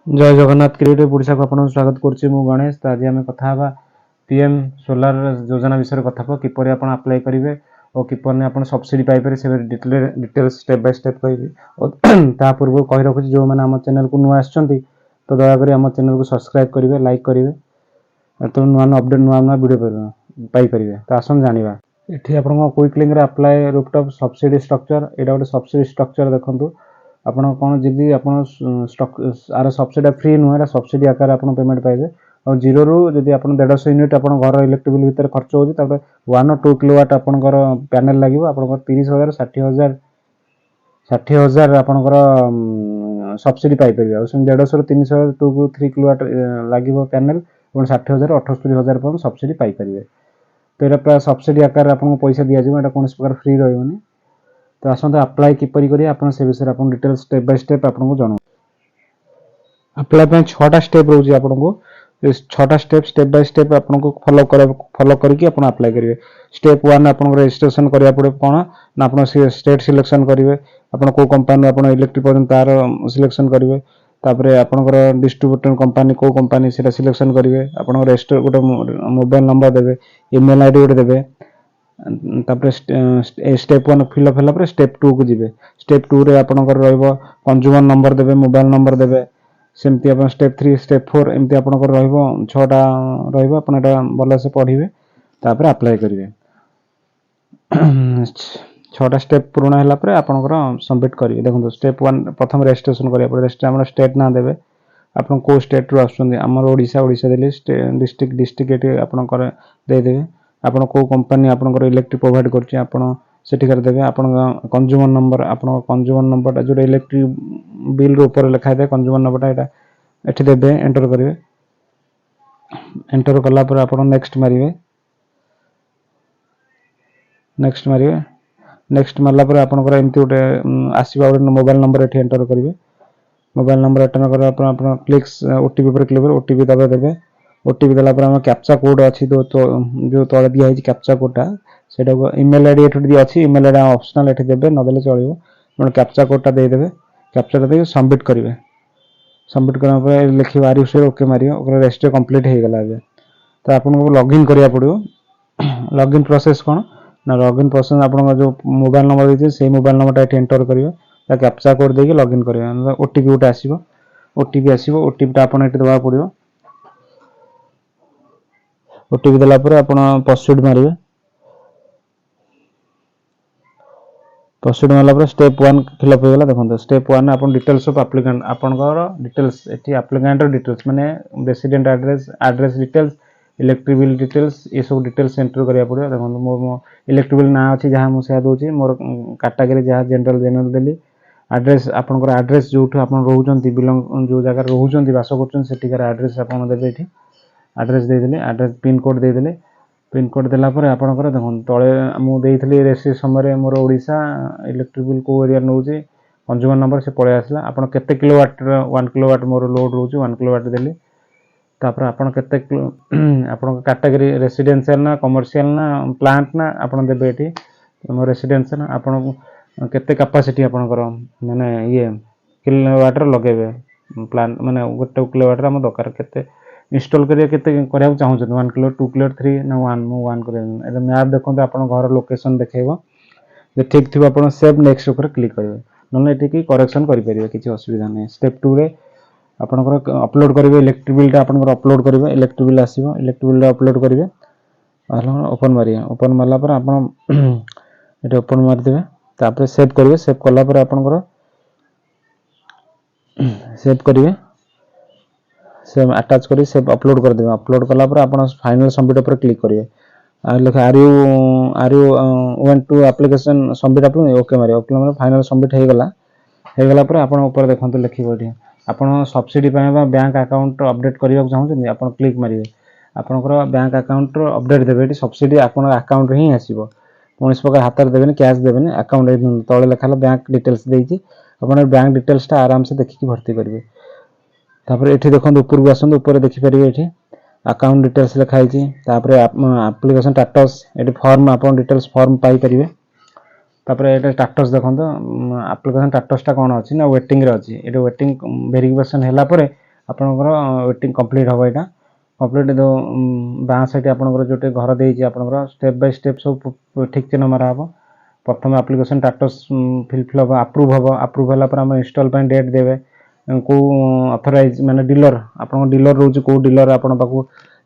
जय जगन्नाथ क्रिएटिव ओडिशा को आपन स्वागत करछि मु गणेश। तो आज आम कथा हवा पीएम सोलार योजना विषय कथा हबो किपर आपन अप्लाई करिवे और किपर ने आपन सब्सिडी पाई पारे से डिटेल्स स्टेप बाय स्टेप कहबी और ता पूर्व कहि रखुछि जो माने हम चैनल को नुआ आछंती तो दया करी हम चैनल को सब्सक्राइब करिवे लाइक करिवे तो नुआ अपडेट नुआ वीडियो पाई परिवे। तो आसन जानिबा एठी आपन क्विक लिंक रे अप्लाई रूफटॉप सब्सिडी स्ट्रक्चर एटा गोटे सब्सिडी स्ट्रक्चर देखंतु आपण कोन जदी आपण स्टॉक आर सब्सिडी फ्री नुआ सब्सिडी आकार आपण पेमेंट पाइबे और जीरो रु जदी आपण 150 यूनिट आपण घर इलेक्ट्रिक बिल भीतर खर्च होजी तबे 1 और 2 किलोवाट आपण पैनल लागिवो आपण 30000 60000 60000 आपण सब्सिडी पाई परिबे और 150 रु 300 2 को 3 किलोवाट लागिवो पैनल और 60000 78000 पर सब्सिडी पाई परिबे। तो एरा प्राय सब्सिडी आकार आपण पैसा दिया जिवो एटा कोनस प्रकार फ्री रहइबोनी। तो आसंत अप्लाई किपरि करी आपण से विषय आपण डिटेल स्टेप बाय स्टेप आपण को जणो। अप्लाई पे 6टा स्टेप रहउजी आपण को 6टा स्टेप बाय स्टेप आपण को फॉलो करके आपण अप्लाई करिवे। स्टेप 1 आपण रजिस्ट्रेशन करिया पड़े कोन ना आपण स्टेट सिलेक्शन करिवे आपण को कंपनी आपण इलेक्ट्रिक पर्यंत तार सिलेक्शन करिवे तापरे आपण डिस्ट्रीब्यूटर कंपनी को कंपनी सेटा सिलेक्शन करिवे आपण रजिस्टर गोटे मोबाइल नंबर देबे ईमेल आईडी गोटे देबे तापरे स्टेप 1 फिल अप होला पर स्टेप 2 को जिवे। स्टेप 2 रे आपनकर रहइबो कंज्यूमर नंबर देबे मोबाइल नंबर देबे सेमती अपन स्टेप 3 स्टेप 4 एमती आपनकर रहइबो 6टा रहइबो अपन एटा भले से पढिबे तापरे अप्लाई करिवे। 6टा स्टेप पूर्ण होला पर आपनकर सबमिट करिवे। देखो स्टेप 1 प्रथम रजिस्ट्रेशन करिया पर रजिस्टर हमर स्टेट ना देबे आपन को स्टेट रु आछन हमर ओडिसा देले डिस्ट्रिक्ट एटी आपनकर दे देबे आपण को कंपनी आपन इलेक्ट्रिक प्रोवाइड करछि आपण सेटिकर देबे आपण कंज्यूमर नंबर जो इलेक्ट्रिक बिल रो ऊपर लिखा दे कंज्यूमर नंबर एटा एठी देबे एंटर करिवे। एंटर कला पर आपण नेक्स्ट मारिवे नेक्स्ट मारला पर आपण एमती गोटे आसीबा मोबाइल नंबर एठी एंटर करिवे। मोबाइल नंबर एंटर करा पर आपण क्लिक्स ओटीपी पर क्लिक कर ओटीपी दबा देबे। ओटीपी देला पर हम कैप्चा कोड अछि तो जो तळे दिया है कैप्चा कोडटा सेटा को ईमेल आईडी एठी दिया अछि ईमेल आईडी ऑप्शनल एठी देबे न देले चलिबो मन कैप्चा कोडटा दे देबे कैप्चा दे सबमिट करिवे। सबमिट करला पर लिखि आर यू श्योर ओके मारियो ओकर रजिस्टर कंप्लीट हे गेला बे। तो आपन को लॉगिन करिया पड़ियो। लॉगिन प्रोसेस कोन ना लॉगिन प्रोसेस आपन जो मोबाइल नंबर देछि से मोबाइल नंबरटा एठी एंटर करिवे ता कैप्चा कोड देके लॉगिन करिवे ओटीपी उटा आसीबो ओटीपीटा आपन एठी दबा पड़ियो। ओटीपी देला पर आपण प्रोसीड मारिवे। प्रोसीड मारला पर स्टेप 1 फिल अप हो गेला। देखो स्टेप 1 आपण डिटेल्स ऑफ एप्लिकेंट आपनकर डिटेल्स एठी एप्लिकेंट डिटेल्स माने resident address details electric bill details ये सब डिटेल्स एंटर करिया पड़ियो। देखो मो इलेक्ट्रिक बिल ना अछि जहां मु से दोछि मोर कैटेगरी जहां जनरल देली एड्रेस आपनकर एड्रेस जोठो आपण रहउचंती बिलोंग जो जगह रहउचंती वास करचन सेटिकर एड्रेस आपण देबे एठी एड्रेस दे देले एड्रेस पिन कोड दे देले पिन कोड देला पर आपनकर देखन तळे मु देइथली रेसी समय मोर ओडिसा इलेक्ट्रिक बिल को एरिया नउची कंज्यूमर नंबर से पळे आसला आपण केते किलोवाट 1 किलोवाट मोर लोड रहउची 1 किलोवाट देली तापर आपण केते आपण कैटेगरी रेसिडेंशियल ना कमर्शियल ना प्लांट ना आपण देबे एठी मोर रेसिडेंशियल आपण केते कैपेसिटी आपनकर माने ये किलोवाट लगेबे प्लांट माने 1 किलोवाट हम दरकार केते इंस्टॉल करिया केते करिया चाहू 1 किलो 2 किलो 3 ना 1 मु 1 करे एटा मैप देखो आपण घर लोकेशन देखेबो जे ठीक थिबो आपण सेव नेक्स्ट ऊपर क्लिक करिवे नने एटी की करेक्शन करि परिवे किछि असुविधा नै। स्टेप 2 रे आपनकर अपलोड करिवे इलेक्ट्रिक बिल ता आपनकर अपलोड करिवे इलेक्ट्रिक बिल आसीबो इलेक्ट्रिक बिल अपलोड करिवे ओपन मारिया ओपन मारला पर आपण एटी ओपन मार देबे तापर सेव करिवे सेव कला पर आपनकर सेव करिवे सेव अटैच करी सेव अपलोड कर देबे अपलोड कला पर आपण फाइनल सबमिट पर क्लिक करिवे लिखा are you want to application submit upload okay मारियो ओके मारे फाइनल सबमिट हे गला पर आपण ऊपर देखंतु लिखिबो एठी आपण सब्सिडी पाएबा बैंक अकाउंट अपडेट करिया चाहउछन आपण क्लिक मारिवे आपनकर बैंक अकाउंट अपडेट देबे एठी सब्सिडी आपण अकाउंट ही आसीबो कोनस प्रकार हातर देबेनी कैश देबेनी अकाउंट तळे लिखाला बैंक डिटेल्स देइची आपण बैंक डिटेल्स ता आराम से देखि भर्ती करिवे। तापर एठी देखंतु ऊपर को आसंतु ऊपर देखि परिवे एठी अकाउंट डिटेल्स लिखाई छी तापर एप्लीकेशन स्टेटस एठी फॉर्म आपण डिटेल्स फॉर्म पाई परिवे। तापर एटा स्टेटस देखंतु एप्लीकेशन स्टेटस ता कोन अछि ना वेटिंग रे अछि एटा वेटिंग वेरिफिकेशन हैला परे ଆପଣଙ୍କର ୱେଟିଂ କମ୍ପ୍ଲିଟ୍ ହେବ। ଏଇଟା କମ୍ପ୍ଲିଟ୍ ବାଁ ସାଇଟ୍ ଆପଣଙ୍କର ଯୋଉଠି ଘର ଦେଇଛି ଆପଣଙ୍କର ଷ୍ଟେପ୍ ବାଇ ଷ୍ଟେପ୍ ସବୁ ଠିକ୍ ଚିହ୍ନ ମରା ହେବ। ପ୍ରଥମେ ଆପ୍ଲିକେସନ୍ ଷ୍ଟାଟସ୍ ଫିଲ୍ ହେବ, ଆପ୍ରୁଭ୍ ହେବ। ଆପ୍ରୁଭ୍ ହେଲା ପରେ ଆମେ ଇନଷ୍ଟଲ୍ ପାଇଁ ଡେଟ୍ ଦେବେ। କେଉଁ ଅଥରାଇଜ୍ ମାନେ ଡିଲର୍ ଆପଣଙ୍କ ଡିଲର୍ ରହୁଛି, କେଉଁ ଡିଲର୍ ଆପଣଙ୍କ ପାଖକୁ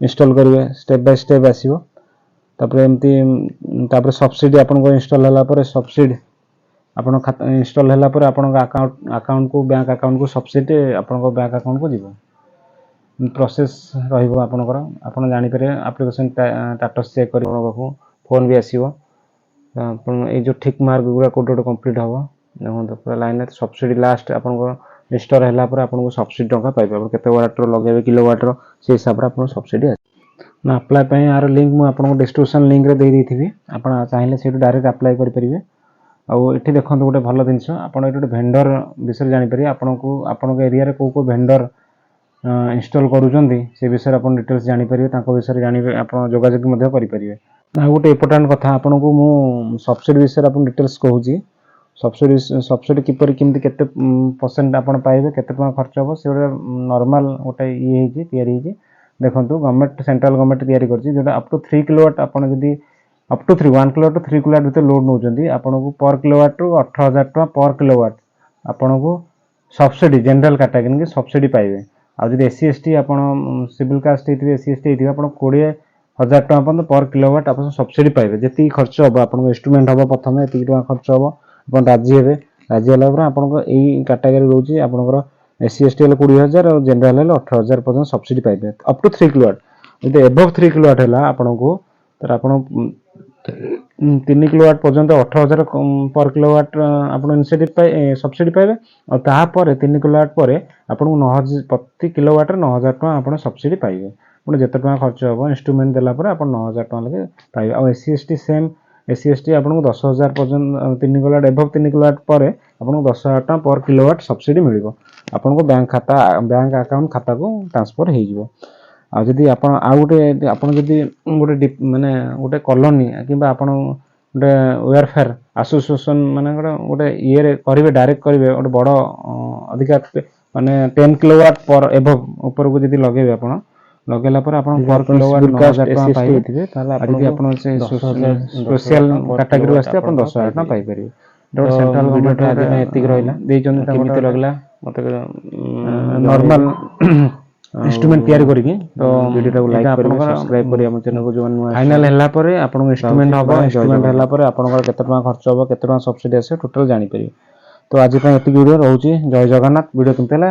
ଇନଷ୍ଟଲ୍ କରିବେ, ଷ୍ଟେପ୍ ବାଇ ଷ୍ଟେପ୍ ଆସିବ। ତାପରେ ଏମିତି ତାପରେ ସବସିଡ଼ି ଆପଣଙ୍କ ଇନଷ୍ଟଲ୍ ହେଲା ପରେ ସବସିଡ଼ି ଆପଣ ଇନଷ୍ଟଲ୍ ହେଲା ପରେ ଆପଣଙ୍କ ଆକାଉଣ୍ଟକୁ ବ୍ୟାଙ୍କ ଆକାଉଣ୍ଟକୁ ସବସିଡ଼ି ଆପଣଙ୍କ ବ୍ୟାଙ୍କ ଆକାଉଣ୍ଟକୁ ଯିବ। ପ୍ରୋସେସ୍ ରହିବ ଆପଣଙ୍କର। ଆପଣ ଜାଣିପାରିବେ ଆପ୍ଲିକେସନ୍ ଷ୍ଟାଟସ୍ ଚେକ୍ କରିବ ପାଖକୁ ଫୋନ୍ ବି ଆସିବ। ଆପଣ ଏଇ ଯେଉଁ ଠିକ୍ ମାର୍କ ଗୁଡ଼ା କୋଉଠି ଗୋଟେ କମ୍ପ୍ଲିଟ୍ ହେବ। ଦେଖନ୍ତୁ ପୁରା ଲାଇନ୍ରେ ସବସିଡ଼ି ଲାଷ୍ଟ ଆପଣଙ୍କର ରେଜିଷ୍ଟର ହେଲା ପରେ ଆପଣଙ୍କୁ ସବସିଡ଼ି ଟଙ୍କା ପାଇବେ। ଆପଣ କେତେ ୱାଟ୍ର ଲଗାଇବେ, କିଲୋ ୱାଟ୍ର, ସେଇ ହିସାବରେ ଆପଣଙ୍କୁ ସବସିଡ଼ି ଆସିବ। ନା ଆପ୍ଲାଏ ପାଇଁ ଆର ଲିଙ୍କ୍ ମୁଁ ଆପଣଙ୍କୁ ଡିସ୍କ୍ରିପ୍ସନ୍ ଲିଙ୍କ୍ରେ ଦେଇଦେଇଥିବି। ଆପଣ ଚାହିଁଲେ ସେଇଠୁ ଡାଇରେକ୍ଟ ଆପ୍ଲାଏ କରିପାରିବେ। ଆଉ ଏଠି ଦେଖନ୍ତୁ ଗୋଟେ ଭଲ ଜିନିଷ, ଆପଣ ଏଠି ଗୋଟେ ଭେଣ୍ଡର ବିଷୟରେ ଜାଣିପାରିବେ। ଆପଣଙ୍କ ଏରିଆରେ କେଉଁ ଭେଣ୍ଡର ଇନଷ୍ଟଲ୍ କରୁଛନ୍ତି ସେ ବିଷୟରେ ଆପଣ ଡିଟେଲ୍ସ ଜାଣିପାରିବେ। ତାଙ୍କ ବିଷୟରେ ଜାଣିବେ, ଆପଣ ଯୋଗାଯୋଗ ମଧ୍ୟ କରିପାରିବେ। ଆଉ ଗୋଟେ ଇମ୍ପୋର୍ଟାଣ୍ଟ କଥା, ଆପଣଙ୍କୁ ମୁଁ ସବସିଡ଼ି ବିଷୟରେ ଆପଣ ଡିଟେଲ୍ସ କହୁଛି। ସବସିଡ଼ି କିପରି କେମିତି କେତେ ପରସେଣ୍ଟ ଆପଣ ପାଇବେ, କେତେ ଟଙ୍କା ଖର୍ଚ୍ଚ ହେବ, ସେ ଗୋଟେ ନର୍ମାଲ୍ ଗୋଟେ ହେଇଛି, ତିଆରି ହେଇଛି। ଦେଖନ୍ତୁ ଗଭର୍ଣ୍ଣମେଣ୍ଟ ସେଣ୍ଟ୍ରାଲ୍ ଗଭର୍ଣ୍ଣମେଣ୍ଟ ତିଆରି କରିଛି, ଯେଉଁଟା ଅପ୍ ଟୁ 3 କିଲୋୱାଟ୍ ଆପଣ ଯଦି ଅପ୍ ଟୁ 1 କିଲୋୱାଟ୍ 3 କିଲୋୱାଟ୍ ଭିତରେ ଲୋଡ୍ ନେଉଛନ୍ତି, ଆପଣଙ୍କୁ ପର୍ କିଲୋୱାଟ୍ରୁ 18,000 ଟଙ୍କା ପର୍ କିଲୋୱାଟ୍ ଆପଣଙ୍କୁ ସବସିଡ଼ି ଜେନେରାଲ୍ କାଟାଗୋରୀ ସବସିଡ଼ି ପାଇବେ। ଆଉ ଯଦି SC ST ଆପଣ ସିଭିଲ୍ କାଷ୍ଟ ହେଇଥିବେ, SC ST ହେଇଥିବେ, ଆପଣ 20,000 ଟଙ୍କା ପର୍ଯ୍ୟନ୍ତ ପର୍ କିଲୋୱାଟ୍ ଆପଣ ସବସିଡ଼ି ପାଇବେ। ଯେତିକି ଖର୍ଚ୍ଚ ହେବ ଆପଣଙ୍କ ଇନଷ୍ଟ୍ରୁମେଣ୍ଟ ହେବ, ପ୍ରଥମେ ଏତିକି ଟଙ୍କା ଖର୍ଚ୍ଚ ହେବ, ଆପଣ ରାଜି ହେବେ। ରାଜି ହେଲା ପରେ ଆପଣଙ୍କ ଏଇ କାଟାଗୋରୀ ରହୁଛି ଆପଣଙ୍କର SC ST ହେଲେ 20,000 ଆଉ ଜେନେରାଲ୍ ହେଲେ 18,000 ପର୍ଯ୍ୟନ୍ତ ସବସିଡ଼ି ପାଇବେ ଅପ୍ ଟୁ 3 କିଲୋୱାଟ୍। ଯଦି ଏଭଭ୍ 3 କିଲୋୱାଟ୍ ହେଲା ଆପଣଙ୍କୁ, ତାହେଲେ ଆପଣ 3 କିଲୋୱାଟ୍ ପର୍ଯ୍ୟନ୍ତ 18,000 ପର୍ କିଲୋୱାଟ୍ ଆପଣ ସବସିଡ଼ି ପାଇବେ। ଆଉ ତାପରେ 3 କିଲୋୱାଟ୍ ପରେ ଆପଣଙ୍କୁ 9,000 ପ୍ରତି କିଲୋୱାଟ୍ରେ 9,000 ଟଙ୍କା ଆପଣ ସବସିଡ଼ି ପାଇବେ। ଆପଣ ଯେତେ ଟଙ୍କା ଖର୍ଚ୍ଚ ହେବ ଇନଷ୍ଟ୍ରୁମେଣ୍ଟ ଦେଲା ପରେ ଆପଣ 9,000 ଟଙ୍କା ଲେଖେ ପାଇବେ। ଆଉ SC ST same, SC ST ଆପଣଙ୍କୁ 10,000 ପର୍ଯ୍ୟନ୍ତ 3 କିଲୋୱାଟ୍ ଏଭଭ୍ 3 କିଲୋୱାଟ୍ ପରେ ଆପଣଙ୍କୁ 10,000 ଟଙ୍କା ପର୍ କିଲୋୱାଟ୍ ସବସିଡ଼ି ମିଳିବ। ଆପଣଙ୍କ ବ୍ୟାଙ୍କ ଆକାଉଣ୍ଟ ଖାତାକୁ ଟ୍ରାନ୍ସଫର୍ ହେଇଯିବ। ଆଉ ଯଦି ଆପଣ ଆଉ ଗୋଟେ ଆପଣ ଯଦି ମାନେ ଗୋଟେ କଲୋନୀ କିମ୍ବା ଆପଣ ଗୋଟେ ୱେୟାରଫେୟାର ଆସୋସିଏସନ୍ ମାନଙ୍କର ଗୋଟେ ଇଏରେ କରିବେ, ଡାଇରେକ୍ଟ କରିବେ, ଗୋଟେ ବଡ଼ ଅଧିକା ମାନେ 10 କିଲୋୱାଟ୍ ପର୍ ଏଭଭ୍ ଉପରକୁ ଯଦି ଲଗେଇବେ, ଆପଣ ଲଗେଇଲା ପରେ ଆପଣ ପର୍ କିଲୋୱାଟ୍ 9,000 ଟଙ୍କା ପାଇବେ। ଆଉ ଯଦି ଆପଣ ସ୍ପେଶିଆଲ କାଟାଗୋରୀରୁ ଆସିବେ ଆପଣ 10,000 ଟଙ୍କା ପାଇପାରିବେ। ସେଣ୍ଟ୍ରାଲ ଗଭର୍ଣ୍ଣମେଣ୍ଟ ଆଜି ପାଇଁ ଏତିକି ରହିଲା, ଦେଇଛନ୍ତି କେମିତି ଲାଗିଲା ମୋତେ ନର୍ମାଲ୍ ଇନଷ୍ଟ୍ରୁମେଣ୍ଟ ତିଆରି କରିକି। ତ ଭିଡ଼ିଓଟାକୁ ଲାଇକ୍ କରିବେ, ସବସ୍କ୍ରାଇବ୍ କରି ଆମ ଚ୍ୟାନେଲକୁ ଯେଉଁମାନେ ନୂଆ ଫାଇନାଲ୍ ହେଲା ପରେ ଆପଣଙ୍କ ଇନଷ୍ଟ୍ରୁମେଣ୍ଟ ହେବ। ଇନଷ୍ଟ୍ରୁମେଣ୍ଟ ହେଲା ପରେ ଆପଣଙ୍କର କେତେ ଟଙ୍କା ଖର୍ଚ୍ଚ ହେବ, କେତେ ଟଙ୍କା ସବସିଡ଼ି ଆସିବ ଟୋଟାଲ୍ ଜାଣିପାରିବେ। ତ ଆଜି ପାଇଁ ଏତିକି ଭିଡ଼ିଓ ରହୁଛି। ଜୟ ଜଗନ୍ନାଥ। ଭିଡ଼ିଓ କେମିତି ହେଲା